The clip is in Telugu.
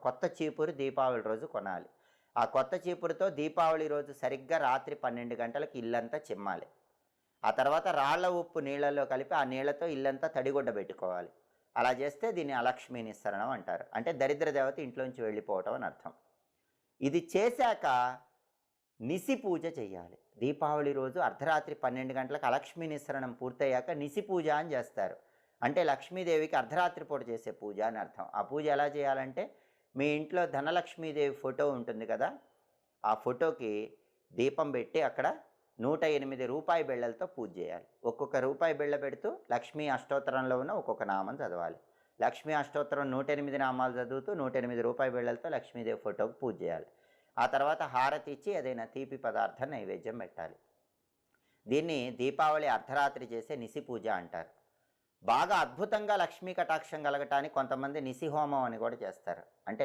కొత్త చీపురు దీపావళి రోజు కొనాలి. ఆ కొత్త చీపురుతో దీపావళి రోజు సరిగ్గా రాత్రి 12 గంటలకు ఇల్లంతా చిమ్మాలి. ఆ తర్వాత రాళ్ల ఉప్పు నీళ్ళలో కలిపి ఆ నీళ్లతో ఇల్లంతా తడిగుడ్డ పెట్టుకోవాలి. అలా చేస్తే దీన్ని అలక్ష్మీ నిస్సరణం అంటారు. అంటే దరిద్ర దేవత ఇంట్లోంచి వెళ్ళిపోవటం అని అర్థం. ఇది చేశాక నిసి పూజ చేయాలి. దీపావళి రోజు అర్ధరాత్రి 12 గంటలకు అలక్ష్మీ నిస్సరణం పూర్తయ్యాక నిసి పూజ అని చేస్తారు. అంటే లక్ష్మీదేవికి అర్ధరాత్రి పూట చేసే పూజ అని అర్థం. ఆ పూజ ఎలా చేయాలంటే మీ ఇంట్లో ధనలక్ష్మీదేవి ఫోటో ఉంటుంది కదా, ఆ ఫోటోకి దీపం పెట్టి అక్కడ 108 రూపాయి బిళ్ళలతో పూజ చేయాలి. ఒక్కొక్క రూపాయి బిళ్ళ పెడుతూ లక్ష్మీ అష్టోత్తరంలో ఉన్న ఒక్కొక్క నామం చదవాలి. లక్ష్మీ అష్టోత్తరం 108 నామాలు చదువుతూ 108 రూపాయి బిళ్ళలతో లక్ష్మీదేవి ఫోటోకి పూజ చేయాలి. ఆ తర్వాత హారతి ఇచ్చి ఏదైనా తీపి పదార్థం నైవేద్యం పెట్టాలి. దీన్ని దీపావళి అర్ధరాత్రి చేసే నిసి పూజ అంటారు. బాగా అద్భుతంగా లక్ష్మీ కటాక్షం కలగటానికి కొంతమంది నిసి హోమం అని కూడా చేస్తారు. అంటే